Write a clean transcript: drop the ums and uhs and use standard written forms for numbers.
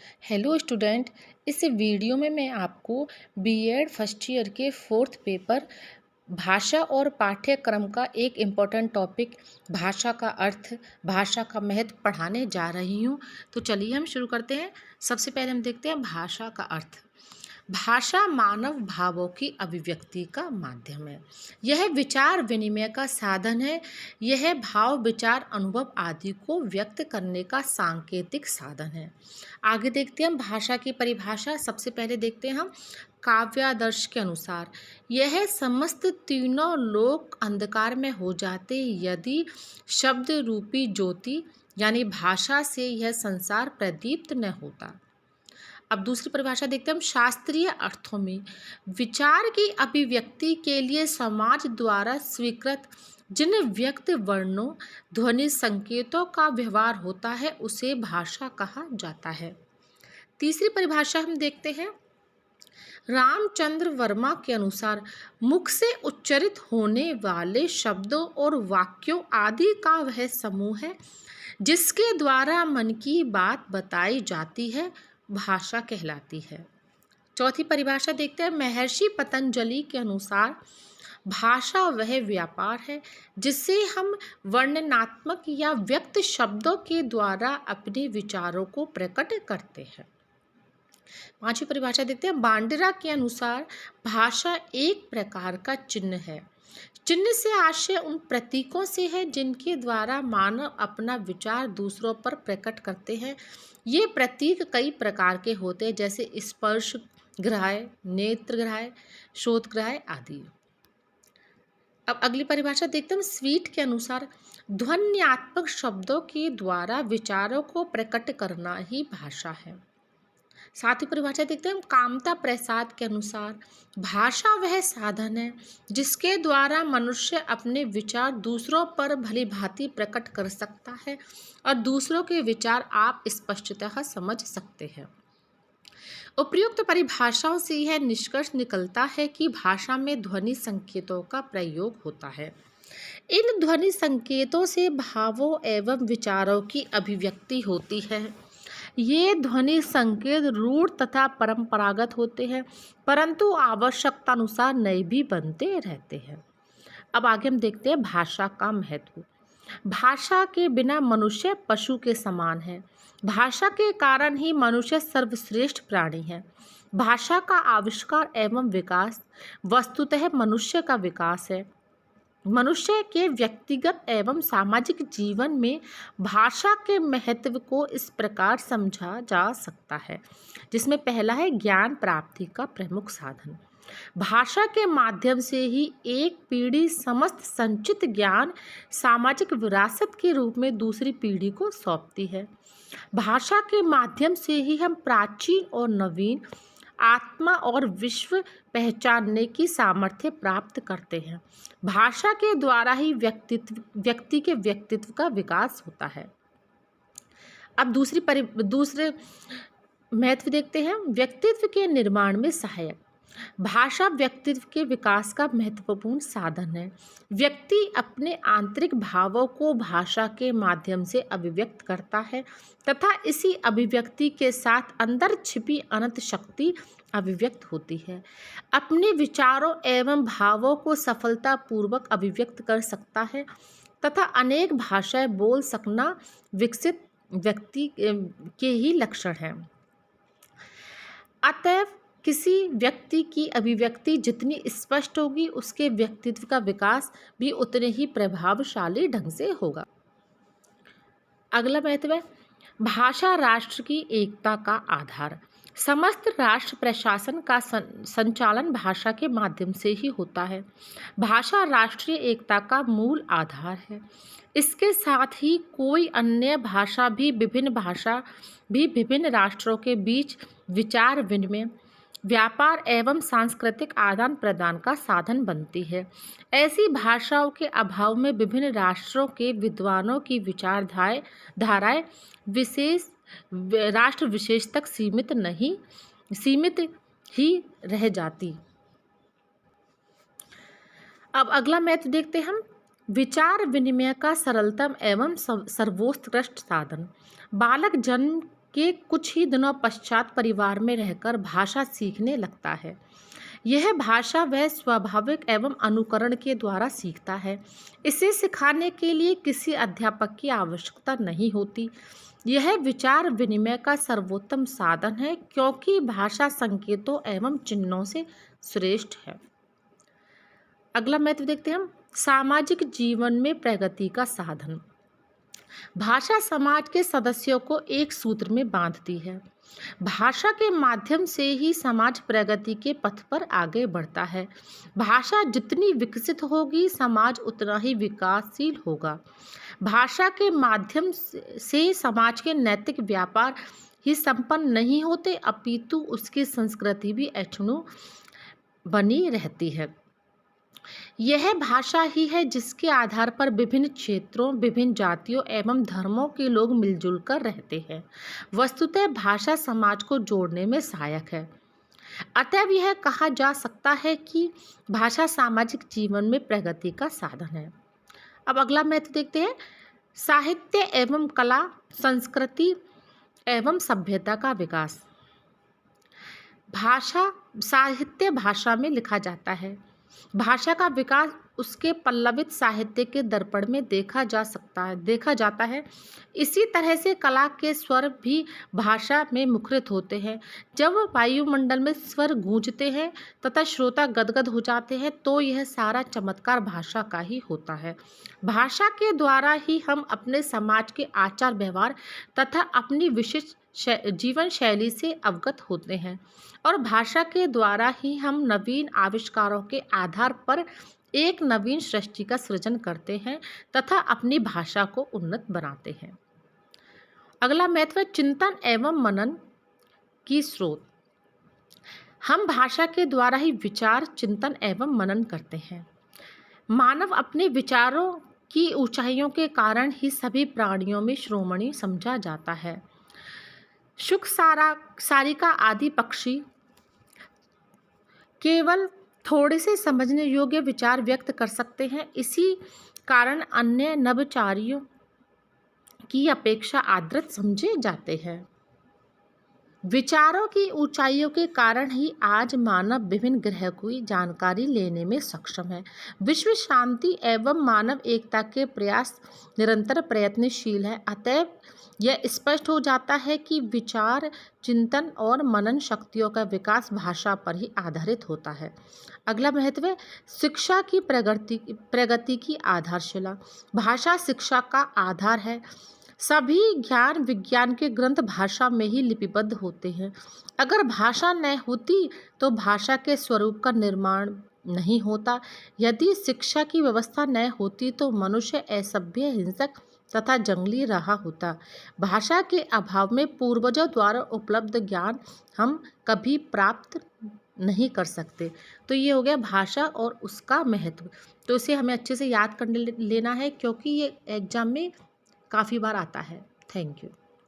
Hello student. इस video में मैं आपको बीएड फर्स्ट ईयर के फोर्थ पेपर भाषा और पाठ्यक्रम का एक इम्पोर्टेंट टॉपिक भाषा का अर्थ, भाषा का महत्व पढ़ाने जा रही हूँ। तो चलिए हम शुरू करते हैं। सबसे पहले हम देखते हैं भाषा का अर्थ। भाषा मानव भावों की अभिव्यक्ति का माध्यम है। यह विचार विनिमय का साधन है। यह भाव, विचार, अनुभव आदि को व्यक्त करने का सांकेतिक साधन है। आगे देखते हैं हम भाषा की परिभाषा। सबसे पहले देखते हैं हम काव्यादर्श के अनुसार यह समस्त तीनों लोक अंधकार में हो जाते यदि शब्द रूपी ज्योति यानी भाषा से यह संसार प्रदीप्त न होता। अब दूसरी परिभाषा देखते हैं हम शास्त्रीय अर्थों में विचार की अभिव्यक्ति के लिए समाज द्वारा स्वीकृत जिन व्यक्त वर्णों, ध्वनि संकेतों का व्यवहार होता है उसे भाषा कहा जाता है। तीसरी परिभाषा हम देखते हैं रामचंद्र वर्मा के अनुसार मुख से उच्चरित होने वाले शब्दों और वाक्यों आदि का वह समूह है जिसके द्वारा मन की बात बताई जाती है, भाषा कहलाती है। चौथी परिभाषा देखते हैं महर्षि पतंजलि के अनुसार भाषा वह व्यापार है जिससे हम वर्णनात्मक या व्यक्त शब्दों के द्वारा अपने विचारों को प्रकट करते हैं। पांचवी परिभाषा देखते हैं बांडिरा के अनुसार भाषा एक प्रकार का चिन्ह है। चिन्ह से आशय उन प्रतीकों से है जिनके द्वारा मानव अपना विचार दूसरों पर प्रकट करते हैं। ये प्रतीक कई प्रकार के होते हैं जैसे स्पर्श ग्राह्य, नेत्र ग्राह्य, श्रोत ग्राह्य आदि। अब अगली परिभाषा देखते हैं स्वीट के अनुसार ध्वन्यात्मक शब्दों के द्वारा विचारों को प्रकट करना ही भाषा है। साथ ही परिभाषा देखते हैं हम कामता प्रसाद के अनुसार भाषा वह साधन है जिसके द्वारा मनुष्य अपने विचार दूसरों पर भली भांति प्रकट कर सकता है और दूसरों के विचार आप स्पष्टतः समझ सकते हैं। उपयुक्त परिभाषाओं से यह निष्कर्ष निकलता है कि भाषा में ध्वनि संकेतों का प्रयोग होता है। इन ध्वनि संकेतों से भावों एवं विचारों की अभिव्यक्ति होती है। ये ध्वनि संकेत रूढ़ तथा परंपरागत होते हैं परंतु आवश्यकतानुसार नए भी बनते रहते हैं। अब आगे हम देखते हैं भाषा का महत्व। भाषा के बिना मनुष्य पशु के समान है। भाषा के कारण ही मनुष्य सर्वश्रेष्ठ प्राणी है। भाषा का आविष्कार एवं विकास वस्तुतः मनुष्य का विकास है। मनुष्य के व्यक्तिगत एवं सामाजिक जीवन में भाषा के महत्व को इस प्रकार समझा जा सकता है जिसमें पहला है ज्ञान प्राप्ति का प्रमुख साधन। भाषा के माध्यम से ही एक पीढ़ी समस्त संचित ज्ञान सामाजिक विरासत के रूप में दूसरी पीढ़ी को सौंपती है। भाषा के माध्यम से ही हम प्राचीन और नवीन, आत्मा और विश्व पहचानने की सामर्थ्य प्राप्त करते हैं। भाषा के द्वारा ही व्यक्ति के व्यक्तित्व का विकास होता है। अब दूसरे महत्व देखते हैं व्यक्तित्व के निर्माण में सहायक। भाषा व्यक्तित्व के विकास का महत्वपूर्ण साधन है। व्यक्ति अपने आंतरिक भावों को भाषा के माध्यम से अभिव्यक्त करता है तथा इसी अभिव्यक्ति के साथ अंदर छिपी अनंत शक्ति अभिव्यक्त होती है। अपने विचारों एवं भावों को सफलतापूर्वक अभिव्यक्त कर सकता है तथा अनेक भाषाएं बोल सकना विकसित व्यक्ति के ही लक्षण है। अतएव किसी व्यक्ति की अभिव्यक्ति जितनी स्पष्ट होगी उसके व्यक्तित्व का विकास भी उतने ही प्रभावशाली ढंग से होगा। अगला महत्व है भाषा राष्ट्र की एकता का आधार। समस्त राष्ट्र प्रशासन का संचालन भाषा के माध्यम से ही होता है। भाषा राष्ट्रीय एकता का मूल आधार है। इसके साथ ही कोई अन्य भाषा भी विभिन्न राष्ट्रों के बीच विचार विनिमय, व्यापार एवं सांस्कृतिक आदान प्रदान का साधन बनती है। ऐसी भाषाओं के अभाव में विभिन्न राष्ट्रों के विद्वानों की विचारधाराएं राष्ट्र विशेष तक सीमित ही रह जाती। अब अगला महत्व देखते हैं हम विचार विनिमय का सरलतम एवं सर्वोत्कृष्ट साधन। बालक जन्म के कुछ ही दिनों पश्चात परिवार में रहकर भाषा सीखने लगता है। यह भाषा वह स्वाभाविक एवं अनुकरण के द्वारा सीखता है। इसे सिखाने के लिए किसी अध्यापक की आवश्यकता नहीं होती। यह विचार विनिमय का सर्वोत्तम साधन है, क्योंकि भाषा संकेतों एवं चिन्हों से श्रेष्ठ है। अगला महत्व देखते हैं हम, सामाजिक जीवन में प्रगति का साधन। भाषा समाज के सदस्यों को एक सूत्र में बांधती है। भाषा के माध्यम से ही समाज प्रगति के पथ पर आगे बढ़ता है। भाषा जितनी विकसित होगी, समाज उतना ही विकासशील होगा। भाषा के माध्यम से समाज के नैतिक व्यापार ही संपन्न नहीं होते, अपितु उसकी संस्कृति भी अक्षुण्ण बनी रहती है। यह भाषा ही है जिसके आधार पर विभिन्न क्षेत्रों, विभिन्न जातियों एवं धर्मों के लोग मिलजुल कर रहते हैं। वस्तुतः भाषा समाज को जोड़ने में सहायक है। अतएव यह कहा जा सकता है कि भाषा सामाजिक जीवन में प्रगति का साधन है। अब अगला महत्व देखते हैं, साहित्य एवं कला, संस्कृति एवं सभ्यता का विकास। साहित्य भाषा में लिखा जाता है। भाषा का विकास उसके पल्लवित साहित्य के दर्पण में देखा जाता है। इसी तरह से कला के स्वर भी भाषा में मुखरित होते हैं। जब वायुमंडल में स्वर गूंजते हैं तथा श्रोता गदगद हो जाते हैं, तो यह सारा चमत्कार भाषा का ही होता है। भाषा के द्वारा ही हम अपने समाज के आचार व्यवहार तथा अपनी विशिष्ट जीवन शैली से अवगत होते हैं, और भाषा के द्वारा ही हम नवीन आविष्कारों के आधार पर एक नवीन सृष्टि का सृजन करते हैं तथा अपनी भाषा को उन्नत बनाते हैं। अगला महत्व, चिंतन एवं मनन की स्रोत। हम भाषा के द्वारा ही विचार, चिंतन एवं मनन करते हैं। मानव अपने विचारों की ऊंचाइयों के कारण ही सभी प्राणियों में शिरोमणि समझा जाता है। शुक सारिका आदि पक्षी केवल थोड़े से समझने योग्य विचार व्यक्त कर सकते हैं। इसी कारण अन्य नभचारियों की अपेक्षा आदृत समझे जाते हैं। विचारों की ऊंचाइयों के कारण ही आज मानव विभिन्न ग्रह की जानकारी लेने में सक्षम है। विश्व शांति एवं मानव एकता के प्रयास निरंतर प्रयत्नशील है। अतएव यह स्पष्ट हो जाता है कि विचार, चिंतन और मनन शक्तियों का विकास भाषा पर ही आधारित होता है। अगला महत्व है, शिक्षा की प्रगति की आधारशिला। भाषा शिक्षा का आधार है। सभी ज्ञान विज्ञान के ग्रंथ भाषा में ही लिपिबद्ध होते हैं। अगर भाषा न होती तो भाषा के स्वरूप का निर्माण नहीं होता। यदि शिक्षा की व्यवस्था न होती तो मनुष्य असभ्य, हिंसक तथा जंगली रहा होता। भाषा के अभाव में पूर्वजों द्वारा उपलब्ध ज्ञान हम कभी प्राप्त नहीं कर सकते। तो ये हो गया भाषा और उसका महत्व। तो इसे हमें अच्छे से याद कर लेना है, क्योंकि ये एग्जाम में काफ़ी बार आता है। Thank you.